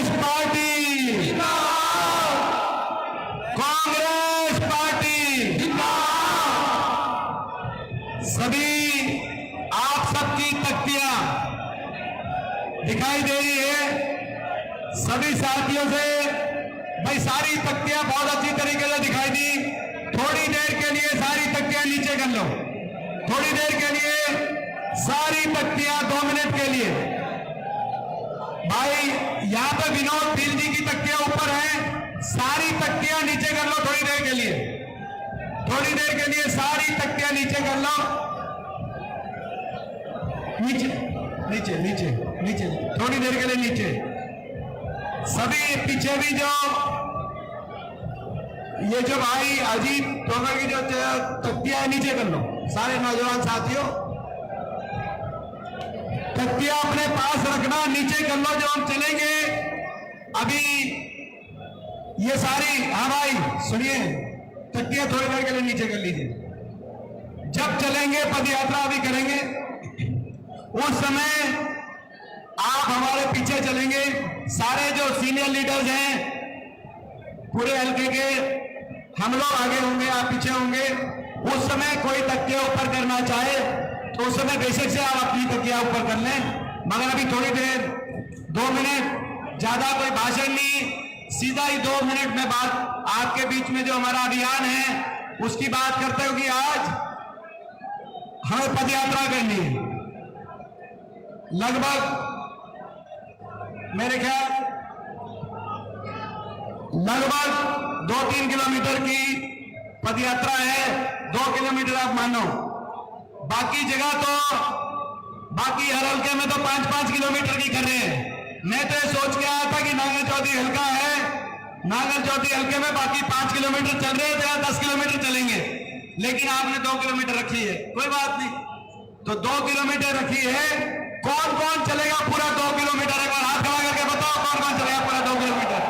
Congress party, Congress party. सभी आप सबकी तख्तियां दिखाई दे रही है। सभी साथियों से भाई सारी तख्तियां बहुत अच्छी तरीके से दिखाई दी। थोड़ी देर के लिए सारी तख्तियां नीचे कर लो। थोड़ी देर के लिए सारी तख्तियां 2 मिनट के लिए। भाई यहां पे विनोद भील जी की तख्तियां ऊपर हैं, सारी तख्तियां नीचे कर लो थोड़ी देर के लिए। थोड़ी देर के लिए सारी तख्तियां नीचे कर लो। नीचे नीचे नीचे नीचे थोड़ी देर के लिए नीचे। सभी पीछे भी जो ये जो भाई अजीत तोमर की जो तख्तियां है नीचे कर लो। सारे नौजवान साथियों तख्तियां अपने पास रखना, नीचे कर लो। जो हम चलेंगे अभी ये सारी, हाँ भाई सुनिए, तख्तियां थोड़ी देर के लिए नीचे कर लीजिए। जब चलेंगे पद यात्रा अभी करेंगे उस समय आप हमारे पीछे चलेंगे। सारे जो सीनियर लीडर्स हैं पूरे हल्के के, हम लोग आगे होंगे, आप पीछे होंगे। उस समय कोई तकिया ऊपर करना चाहे तो उस समय बेशक से आप अपनी तकिया ऊपर कर लें, मगर अभी थोड़ी देर 2 मिनट, ज्यादा कोई भाषण नहीं, सीधा ही 2 मिनट में बात आपके बीच में जो हमारा अभियान है उसकी बात करते हो कि आज हमें पद यात्रा करनी है। लगभग मेरे ख्याल लगभग 2-3 किलोमीटर की पद यात्रा है। 2 किलोमीटर आप मानो, बाकी जगह तो, बाकी हर हल्के में तो 5-5 किलोमीटर की कर रहे हैं। मैं तो ये सोच के आया था कि नागर चौधरी हल्का है, नागर चौधरी हल्के में बाकी 5 किलोमीटर चल रहे थे, 10 किलोमीटर चलेंगे, लेकिन आपने 2 किलोमीटर रखी है। कोई बात नहीं, तो 2 किलोमीटर रखी है। कौन कौन चलेगा पूरा 2 किलोमीटर? एक बार हाथ खड़ा करके बताओ कौन कौन चलेगा पूरा 2 किलोमीटर।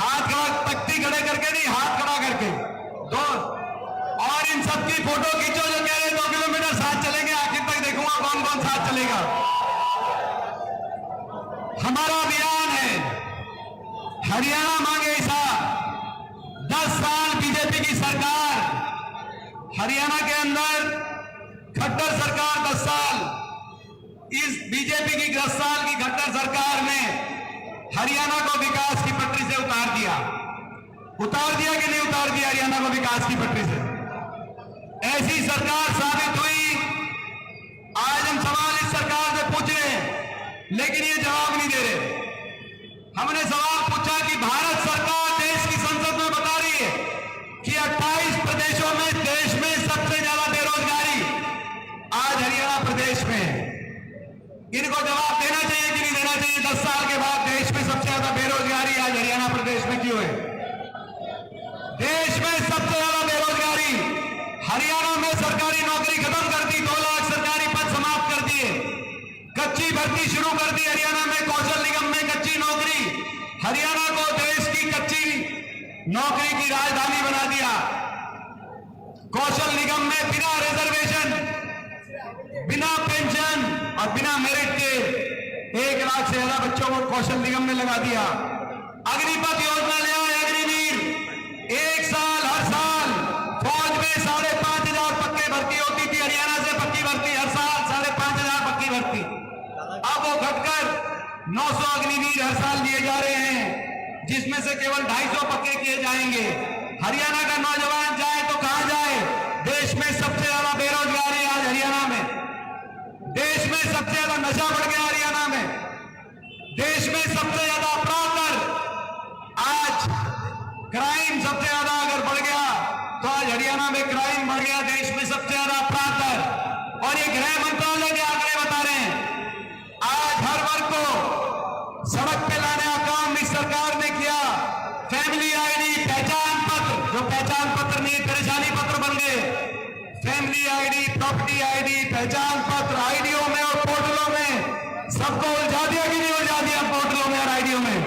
हाथ खड़ा, तख्ती खड़े करके नहीं, हाथ खड़ा करके दो। और इन सबकी फोटो खींचो जो कह रहे 2 किलोमीटर साथ चलेंगे। आखिर तक देखूंगा कौन कौन साथ चलेगा। हमारा अभियान है हरियाणा मांगे हिसाब। 10 साल बीजेपी की सरकार, हरियाणा के अंदर खट्टर सरकार 10 साल, इस बीजेपी की 10 साल की खट्टर सरकार ने हरियाणा को विकास की पटरी से उतार दिया। उतार दिया कि नहीं उतार दिया हरियाणा को विकास की पटरी से? ऐसी सरकार साबित हुई। आज हम सवाल इस सरकार से पूछ रहे हैं लेकिन ये जवाब नहीं दे रहे। हमने सवाल पूछा कि भारत सरकार देश की संसद में बता रही है कि 28 प्रदेशों में देश में सबसे ज्यादा बेरोजगारी आज हरियाणा प्रदेश में है। इनको जवाब देना चाहिए कि नहीं देना चाहिए? 10 साल के बाद देश में सबसे ज्यादा बेरोजगारी आज हरियाणा प्रदेश में क्यों है? देश में सबसे ज्यादा बेरोजगारी हरियाणा में। सरकारी नौकरी खत्म कर दी, 2 लाख सरकारी पद समाप्त कर दिए। कच्ची भर्ती शुरू कर दी हरियाणा में। कौशल निगम में कच्ची नौकरी, हरियाणा को देश की कच्ची नौकरी की राजधानी बना दिया। कौशल निगम में बिना रिजर्वेशन, बिना पेंशन और बिना मेरिट के 1 लाख से ज्यादा बच्चों को कौशल निगम में लगा दिया। अग्निपथ योजना ले आए अग्निवीर। 1 साल, हर साल फौज में 5,500 पक्के भर्ती होती थी। हरियाणा से पक्की भर्ती हर साल 5,500 पक्की भर्ती। अब वो घटकर 900 अग्निवीर हर साल दिए जा रहे हैं, जिसमें से केवल 250 पक्के किए जाएंगे। हरियाणा का नौजवान जाए तो कहां जाए? देश में सबसे ज्यादा बेरोजगारी आज हरियाणा में। देश में सबसे ज्यादा नशा बढ़ गया हरियाणा में। देश में सबसे ज्यादा अपराध दर, आज क्राइम सबसे ज्यादा अगर बढ़ गया तो आज हरियाणा में क्राइम बढ़ गया। देश में सबसे ज्यादा अपराध दर। और ये गृह मंत्रालय के आंकड़े बता रहे हैं आज हर वर्ग को सड़क पे लाने का काम इस सरकार ने किया। फैमिली आईडी, पहचान पत्र, जो पहचान पत्र नहीं परेशानी पत्र बन गए। फैमिली आईडी, प्रॉपर्टी आईडी, पहचान पत्र आईडियों में और पोर्टलों में सबको उलझा दिया कि नहीं उलझा दिया? पोर्टलों में और आईडियों में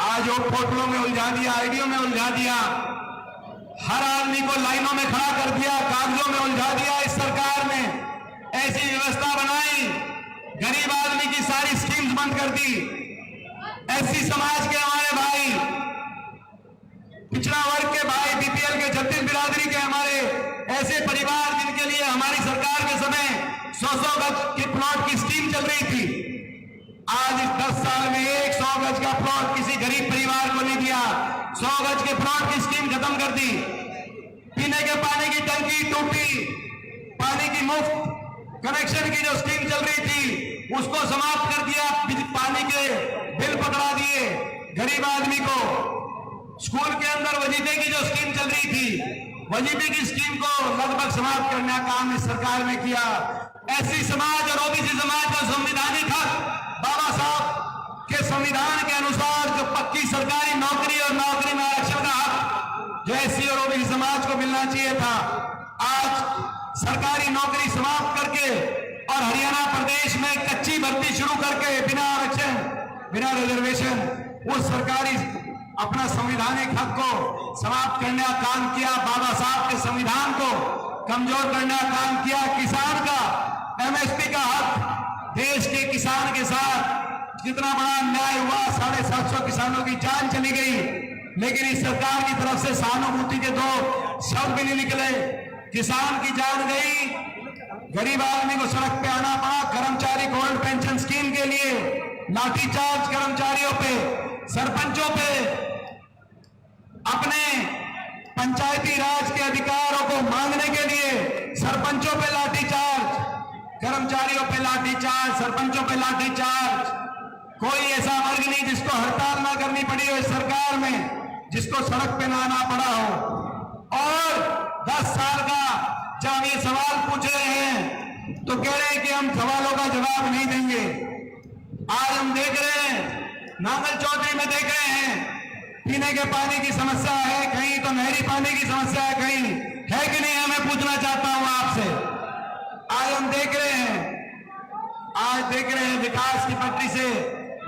आज वो पोर्टलों में उलझा दिया, आईडियों में उलझा दिया। हर आदमी को लाइनों में खड़ा कर दिया, कागजों में उलझा दिया। इस सरकार ने ऐसी व्यवस्था बनाई, गरीब आदमी की स्कीम्स बंद कर दी। एससी समाज के हमारे भाई, पिछड़ा वर्ग के भाई, बीपीएल के, छत्तीस बिरादरी के हमारे ऐसे परिवार जिनके लिए हमारी सरकार के समय 100-100 गज के प्लॉट की स्कीम चल रही थी, आज इस 10 साल में 100 गज का प्लॉट किसी गरीब परिवार को नहीं दिया। 100 गज के प्लॉट की स्कीम खत्म कर दी। पीने के पानी की टंकी टूटी, पानी की मुफ्त कनेक्शन की जो स्कीम चल रही थी उसको समाप्त कर दिया। पानी के बिल पकड़ा दिए। गरीब आदमी को स्कूल के अंदर वजीफे की जो स्कीम चल रही थी, वजीफे की स्कीम को लगभग समाप्त करने का काम इस सरकार ने किया। एससी समाज और ओबीसी समाज का संवैधानिक हक, बाबा साहब के संविधान के अनुसार जो पक्की सरकारी नौकरी और नौकरी में आरक्षण का हक जो एससी और ओबीसी समाज को मिलना चाहिए था, आज सरकारी नौकरी समाप्त करके और हरियाणा प्रदेश में कच्ची भर्ती शुरू करके बिना आरक्षण, बिना रिजर्वेशन उस सरकारी अपना संवैधानिक हक को समाप्त करने का काम किया। बाबा साहब के संविधान को कमजोर करने का काम किया। किसान का एमएसपी का हक, देश के किसान के साथ कितना बड़ा अन्याय हुआ। 750 किसानों की जान चली गई, लेकिन इस सरकार की तरफ से सहानुभूति के 2 शब्द भी नहीं निकले। किसान की जान गई, गरीब आदमी को सड़क पे आना पड़ा। कर्मचारी गोल्ड पेंशन स्कीम के लिए लाठीचार्ज कर्मचारियों पे, सरपंचों पे, अपने पंचायती राज के अधिकारों को मांगने के लिए सरपंचों पे लाठीचार्ज, कर्मचारियों पे लाठीचार्ज, सरपंचों पे लाठीचार्ज। कोई ऐसा वर्ग नहीं जिसको हड़ताल ना करनी पड़ी हो इस सरकार में, जिसको सड़क पे ना आना पड़ा हो। और 10 साल का जब ये सवाल पूछ रहे हैं तो कह रहे हैं कि हम सवालों का जवाब नहीं देंगे। आज हम देख रहे हैं, नांगल चौधरी में देख रहे हैं, पीने के पानी की समस्या है, कहीं तो नहरी पानी की समस्या है, कहीं है कि नहीं है। मैं पूछना चाहता हूं आपसे। आज हम देख रहे हैं विकास की पटरी से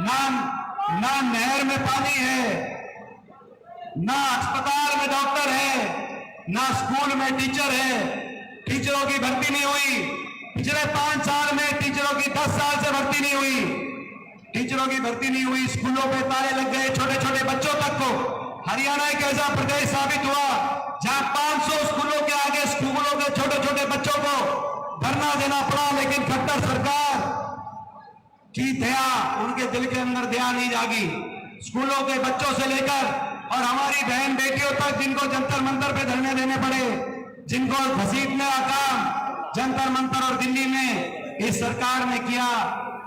ना नहर में पानी है, ना अस्पताल में डॉक्टर है, ना स्कूल में टीचर है। टीचरों की भर्ती नहीं हुई। पिछले 5 साल में टीचरों की 10 साल से भर्ती नहीं हुई। टीचरों की भर्ती नहीं हुई। स्कूलों पे ताले लग गए, छोटे छोटे बच्चों तक को। हरियाणा एक ऐसा प्रदेश साबित हुआ जहां 500 स्कूलों के आगे स्कूलों के छोटे छोटे बच्चों को धरना देना पड़ा, लेकिन खट्टर सरकार की दया, उनके दिल के अंदर दया नहीं जागी। स्कूलों के बच्चों से लेकर और हमारी बहन बेटियों तक जिनको जंतर मंतर पे धरने देने पड़े, जिनको घसीटने का काम जंतर मंतर और दिल्ली में इस सरकार ने किया।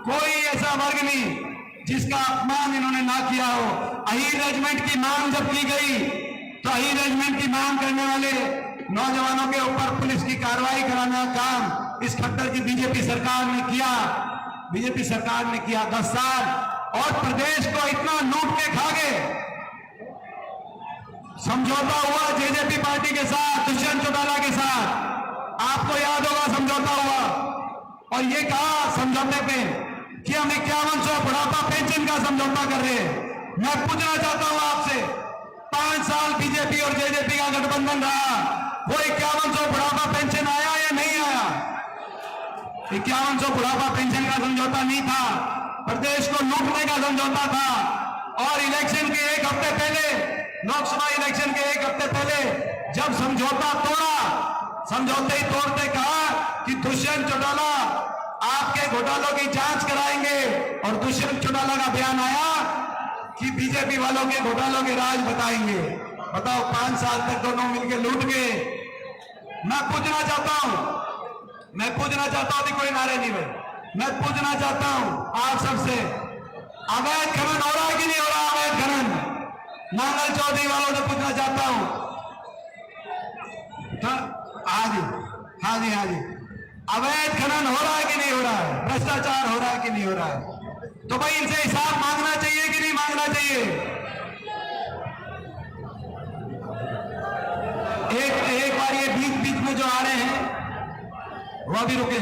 कोई ऐसा वर्ग नहीं जिसका अपमान इन्होंने ना किया हो। अहीर रेजिमेंट की मांग जब की गई तो अहीर रेजिमेंट की मांग करने वाले नौजवानों के ऊपर पुलिस की कार्रवाई कराने का काम इस खट्टर की बीजेपी सरकार ने किया। बीजेपी सरकार ने किया 10 साल और प्रदेश को इतना लूट के खा गए। समझौता हुआ जेजेपी पार्टी के साथ, दुष्यंत चौटाला के साथ, आपको याद होगा समझौता हुआ, और ये कहा समझौते पे कि हम 5100 बुढ़ापा पेंशन का समझौता कर रहे हैं। मैं पूछना चाहता हूं आपसे, 5 साल बीजेपी और जेजेपी का गठबंधन रहा, वो 5100 बुढ़ापा पेंशन आया या नहीं आया? 5100 बुढ़ापा पेंशन का समझौता नहीं था, प्रदेश को लूटने का समझौता था। और इलेक्शन के 1 हफ्ते पहले, लोकसभा इलेक्शन के 1 हफ्ते पहले जब समझौता तोड़ा, समझौते ही तोड़ते कहा कि दुष्यंत चौटाला आपके घोटालों की जांच कराएंगे, और दुष्यंत चौटाला का बयान आया कि बीजेपी वालों के घोटालों के राज बताएंगे। बताओ, 5 साल तक दोनों मिलकर लूट गए। मैं पूछना चाहता हूं, कोई नारे नहीं भाई, मैं पूछना चाहता हूं आप सबसे, अवैध खनन हो रहा है कि नहीं हो रहा? अवैध खनन नांगल चौधरी वालों से पूछना चाहता हूं। हाँ जी, अवैध खनन हो रहा है कि नहीं हो रहा है? भ्रष्टाचार हो रहा है कि नहीं हो रहा है? तो भाई इनसे हिसाब मांगना चाहिए कि नहीं मांगना चाहिए? एक बार ये बीच में जो आ रहे हैं वो भी रुके।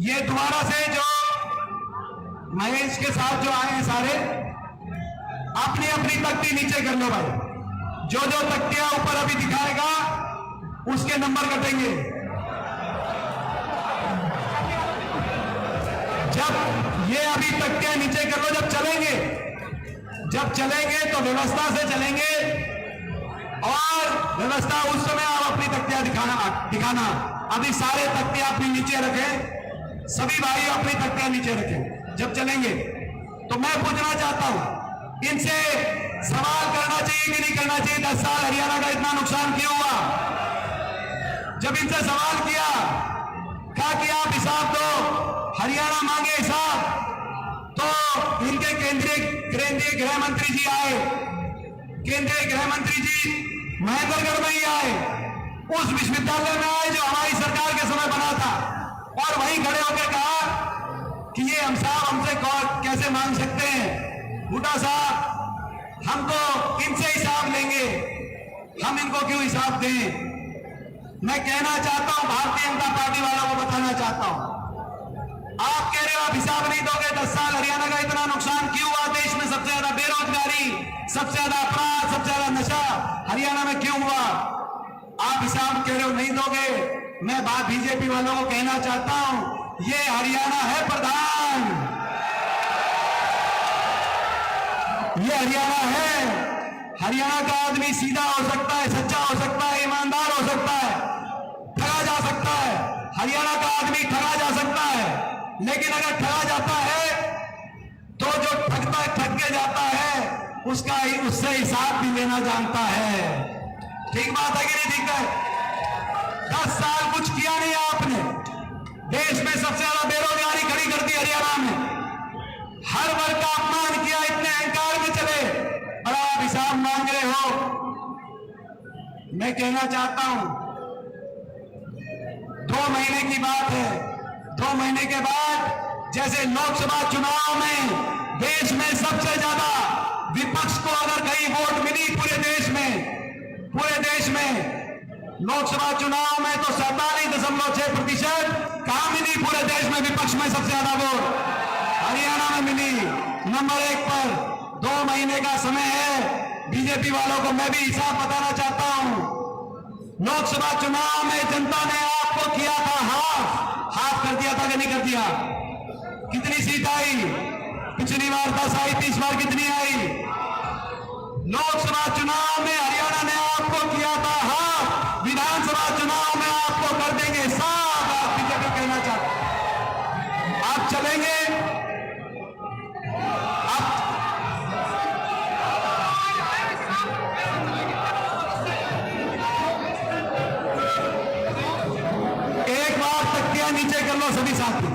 ये दोबारा से जो महेश के साथ जो आए हैं सारे, अपनी अपनी तख्ती नीचे कर लो भाई। जो तख्तियां ऊपर अभी दिखाएगा उसके नंबर कटेंगे। जब ये अभी तख्तियां नीचे कर लो, जब चलेंगे तो व्यवस्था से चलेंगे, और व्यवस्था उस समय आप अपनी तख्तियां दिखाना। अभी सारे तख्तियां अपनी नीचे रखें, सभी भाई अपनी तख्तियां नीचे रखें। जब चलेंगे तो मैं पूछना चाहता हूं, इनसे सवाल करना चाहिए कि नहीं करना चाहिए? 10 साल हरियाणा का इतना नुकसान क्यों हुआ? जब इनसे सवाल किया, कहा कि आप हिसाब दो, हरियाणा मांगे हिसाब, तो इनके केंद्रीय गृह मंत्री जी आए, केंद्रीय गृह मंत्री जी महेंद्रगढ़ में ही आए, उस विश्वविद्यालय में आए जो हमारी सरकार के समय बना था, और वहीं खड़े होकर कहा कि ये हम साहब हमसे कैसे मांग सकते हैं? बूटा साहब, हम तो इनसे हिसाब लेंगे, हम इनको क्यों हिसाब दें? मैं कहना चाहता हूं, भारतीय जनता पार्टी वालों को बताना चाहता हूं, आप कह रहे हो आप हिसाब नहीं दोगे। 10 साल हरियाणा का इतना नुकसान क्यों हुआ? देश में सबसे ज्यादा बेरोजगारी, सबसे ज्यादा अपराध, सबसे ज्यादा नशा हरियाणा में क्यों हुआ? आप हिसाब कह रहे हो नहीं दोगे। मैं बात बीजेपी वालों को कहना चाहता हूं, ये हरियाणा है प्रधान, ये हरियाणा है। हरियाणा का आदमी सीधा हो सकता है, सच्चा हो सकता है, ईमानदार हो सकता है, ठगा जा सकता है। हरियाणा का आदमी ठगा जा सकता है, लेकिन अगर ठगा जाता है तो जो ठग के जाता है उससे हिसाब भी लेना जानता है। ठीक बात है कि नहीं? ठीक है। 10 साल कुछ किया नहीं आपने, देश में सबसे ज्यादा बेरोजगारी खड़ी कर दी हरियाणा में, हर वर्ग का अपमान किया, इतने अहंकार में चले, और आप हिसाब मांग रहे हो। मैं कहना चाहता हूं, 2 महीने की बात है, 2 महीने के बाद जैसे लोकसभा चुनाव में देश में सबसे ज्यादा विपक्ष को अगर कहीं वोट मिली पूरे देश में लोकसभा चुनाव में तो 47.6% कहां मिली पूरे देश में विपक्ष में सबसे ज्यादा वोट? हरियाणा में मिली, नंबर 1 पर। 2 महीने का समय है। बीजेपी वालों को मैं भी हिसाब बताना चाहता हूं, लोकसभा चुनाव में जनता ने आपको किया था हाफ कर दिया था कि नहीं कर दिया? कितनी सीट आई? पिछली बार 10 आई, 30 बार कितनी आई? लोकसभा चुनाव में हरियाणा ने आपको किया था हाफ, विधानसभा चुनाव में आपको कर देंगे साफ। आप बीजेपी कहना चाहते हैं, आप चलेंगे? एक बार तख्तियां नीचे कर लो सभी साथी।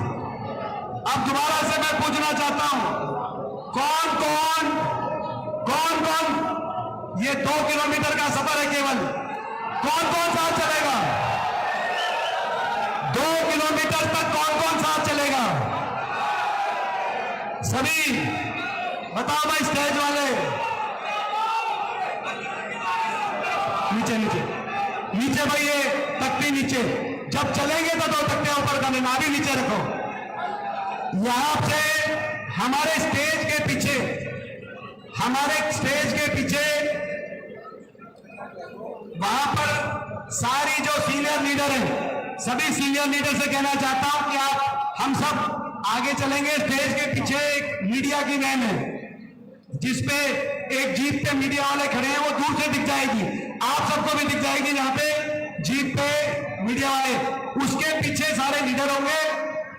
अब दोबारा से मैं पूछना चाहता हूं, कौन ये 2 किलोमीटर का सफर है केवल, कौन साथ चलेगा? 2 किलोमीटर तक कौन साथ चलेगा? सभी बताओ भाई, स्टेज वाले नीचे भाई, ये तख्ती नीचे। जब चलेंगे तो 2 तख्तियां ऊपर कर लेना, अभी नीचे रखो। यहां से हमारे स्टेज के पीछे वहां पर सारी जो सीनियर लीडर हैं, सभी सीनियर लीडर से कहना चाहता हूं कि आप हम सब आगे चलेंगे। स्टेज के पीछे एक मीडिया की वैन है, जिसपे एक जीप पे मीडिया वाले खड़े हैं, वो दूर से दिख जाएगी, आप सबको भी दिख जाएगी। जहां पे जीप पे मीडिया वाले, उसके पीछे सारे लीडर होंगे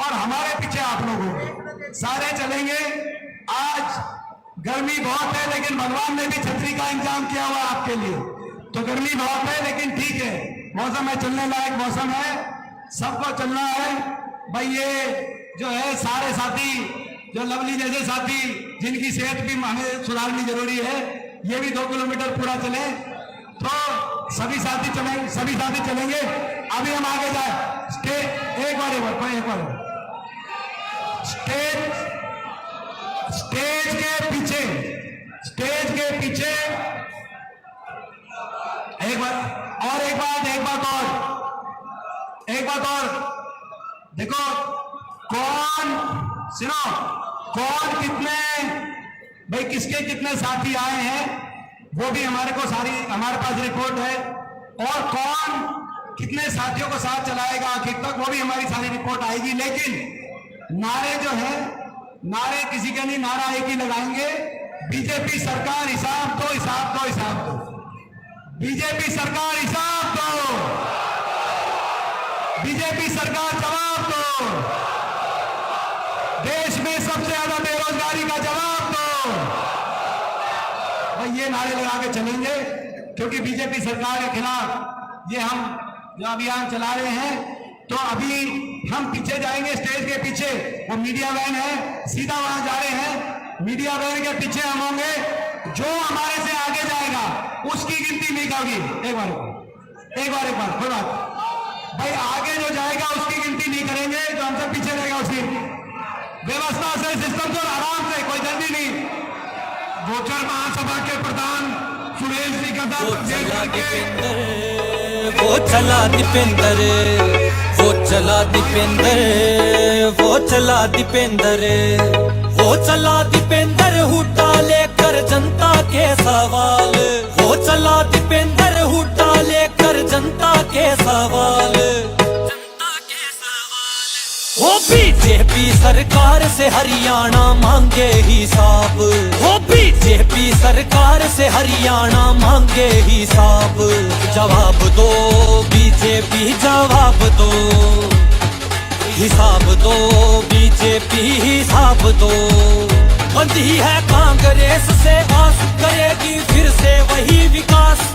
और हमारे पीछे आप लोग होंगे, सारे चलेंगे। आज गर्मी बहुत है, लेकिन भगवान ने भी छतरी का इंतजाम किया हुआ आपके लिए। तो गर्मी बहुत है, लेकिन ठीक है, मौसम है, चलने लायक मौसम है, सबको चलना है भाई। ये जो है सारे साथी, जो लवली जैसे साथी जिनकी सेहत भी हमें सुधारनी जरूरी है, ये भी 2 किलोमीटर पूरा चले, तो सभी साथी चलेंगे। अभी हम आगे जाए। एक बार स्टेज के पीछे एक बात और देखो, कौन कितने भाई, किसके कितने साथी आए हैं वो भी हमारे पास रिपोर्ट है, और कौन कितने साथियों को साथ चलाएगा आखिर तक, वो भी हमारी सारी रिपोर्ट आएगी। लेकिन नारे जो है, नारे किसी के नहीं, नारा एक ही लगाएंगे, बीजेपी सरकार हिसाब दो, हिसाब दो, हिसाब दो। बीजेपी सरकार हिसाब दो, बीजेपी सरकार जवाब दो, देश में सबसे ज्यादा बेरोजगारी का जवाब दो। भाई ये नारे लगा के चलेंगे, क्योंकि बीजेपी सरकार के खिलाफ ये हम जो अभियान चला रहे हैं। तो अभी हम पीछे जाएंगे, स्टेज के पीछे वो मीडिया वैन है, सीधा वहां जा रहे हैं। मीडिया वैन के पीछे हम होंगे, जो हमारे से आगे जाएगा उसकी गिनती नहीं होगी। एक बार कोई बात भाई, आगे जो जाएगा उसकी गिनती नहीं करेंगे, जो हमसे पीछे रहेगा उसकी व्यवस्था से, सिस्टम से, आराम से, कोई जल्दी नहीं। गोचर महासभा के प्रधान सुरेश जी का वो चला दीपेंद्र, वो चला दीपेंद्र, वो चला दीपेंद्र, वो चला दीपेंद्र, हुड्डा लेकर जनता के सवाल। वो चला दीपेंद्र, हुड्डा लेकर जनता के सवाल। वो बीजेपी सरकार से हरियाणा मांगे हिसाब। वो बीजेपी सरकार से हरियाणा मांगे हिसाब। जवाब दो बीजेपी, जवाब दो, हिसाब दो बीजेपी, हिसाब दो। बंदी है कांग्रेस से, आस करेगी फिर से वही विकास।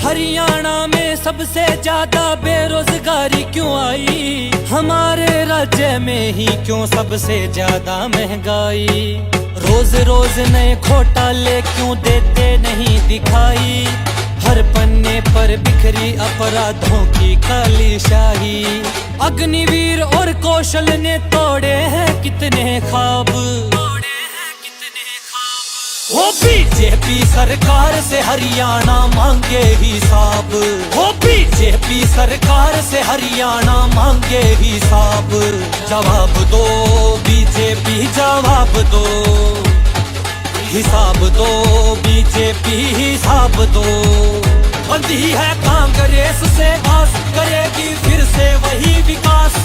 हरियाणा में सबसे ज्यादा बेरोजगारी क्यों आई? हमारे राज्य में ही क्यों सबसे ज्यादा महंगाई? रोज रोज नए घोटाले क्यों देते नहीं दिखाई? हर पन्ने पर बिखरी अपराधों की काली शाही। अग्निवीर और कौशल ने तोड़े हैं कितने ख्वाब। वो बीजेपी सरकार से हरियाणा मांगे हिसाब। वो बीजेपी सरकार से हरियाणा मांगे हिसाब। जवाब दो बीजेपी, जवाब दो, हिसाब दो बीजेपी, हिसाब दो। बंदी है कांग्रेस से, आस करेगी फिर से वही विकास।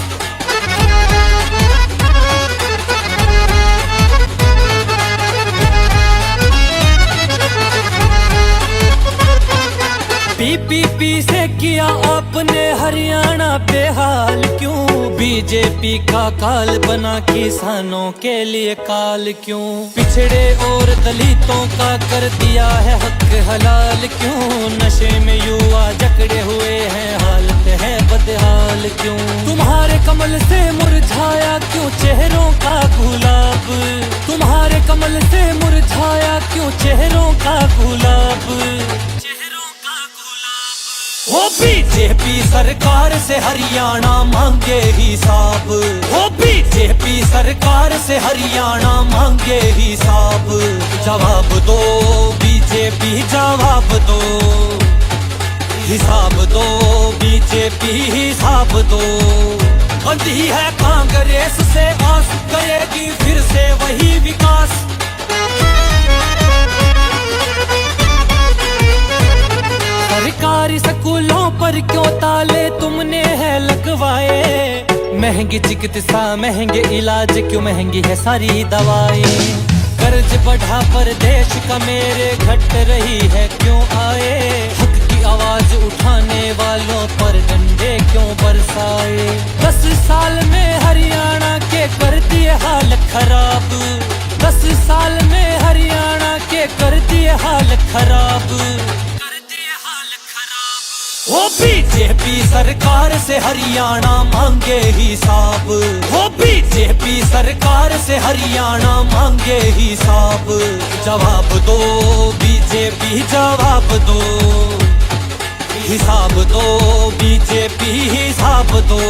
पीपीपी से किया आपने हरियाणा बेहाल क्यों? बीजेपी का काल बना किसानों के लिए काल क्यों? पिछड़े और दलितों का कर दिया है हक हलाल क्यों? नशे में युवा जकड़े हुए हैं, हालत है बदहाल क्यों? तुम्हारे कमल से मुरझाया क्यों चेहरों का गुलाब? तुम्हारे कमल से मुरझाया क्यों चेहरों का गुलाब? वो बीजेपी सरकार से हरियाणा मांगे हिसाब। वो बीजेपी सरकार से हरियाणा मांगे हिसाब। जवाब दो बीजेपी, जवाब दो, हिसाब दो बीजेपी, हिसाब दो। बंदी है कांग्रेस से, आस करेगी फिर से वही विकास। सरकारी स्कूलों पर क्यों ताले तुमने है लगवाए? महंगी चिकित्सा, महंगे इलाज क्यों, महंगी है सारी दवाएं? कर्ज बढ़ा पर देश का मेरे घट रही है क्यों आए? हक की आवाज उठाने वालों पर डंडे क्यों बरसाए? 10 साल में हरियाणा के कर दिए हाल खराब। 10 साल में हरियाणा के कर दिए हाल खराब। वो बीजेपी सरकार से हरियाणा मांगे हिसाब। वो बीजेपी सरकार से हरियाणा मांगे हिसाब। जवाब दो बीजेपी, जवाब दो, हिसाब दो बीजेपी, हिसाब दो।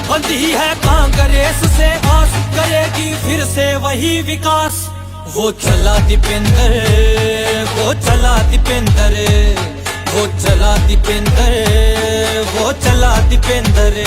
बंदी है कांग्रेस से, आस करेगी फिर से वही विकास। वो चला दीपेंद्र, वो चला दीपेंद्र, वो चला दीपेंद्र, वो चला दीपेंद्र।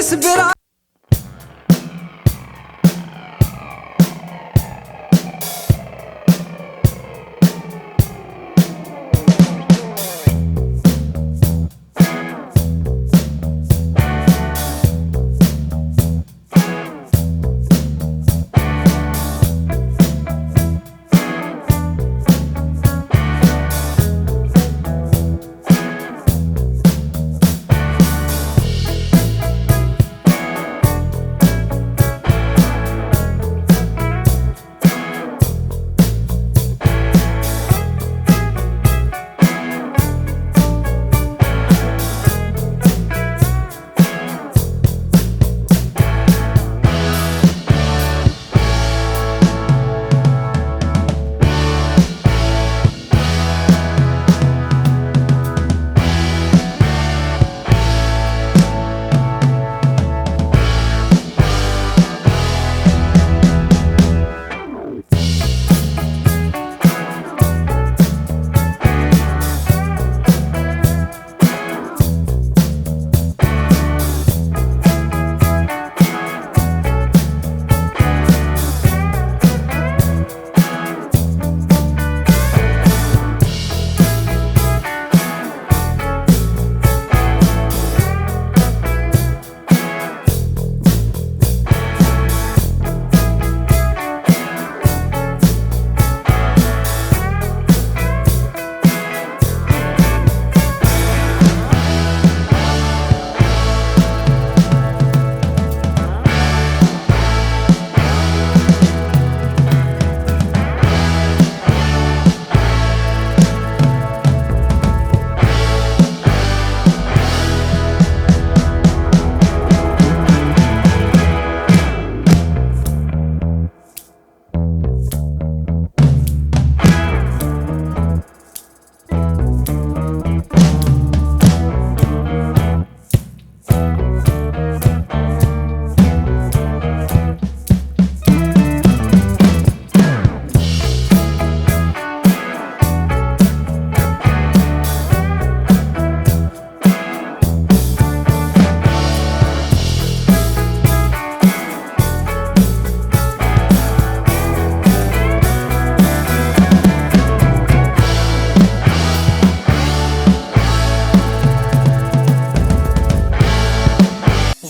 जिस बिरा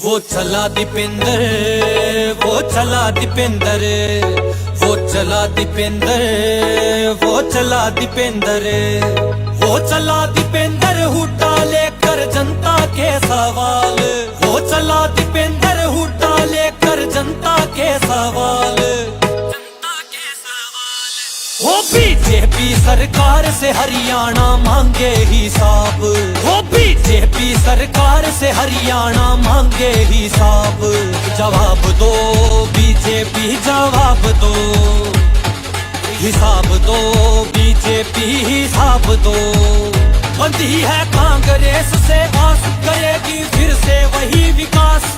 वो चला दीपेंद्र, वो चला दीपेंद्र, वो चला दीपेंद्र, वो चला दीपेंद्र, वो चला दीपेंद्र हुड्डा लेकर जनता के सवाल, वो चला दीपेंद्र हुड्डा लेकर जनता के सवाल, जनता के सवाल। वो बीजेपी सरकार से हरियाणा मांगे हिसाब, वो बीजेपी सरकार से हरियाणा मांगे हिसाब। जवाब दो बीजेपी, जवाब दो, हिसाब दो बीजेपी, हिसाब दो। बंदी है कांग्रेस से आस, करेगी फिर से वही विकास।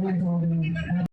Thank you.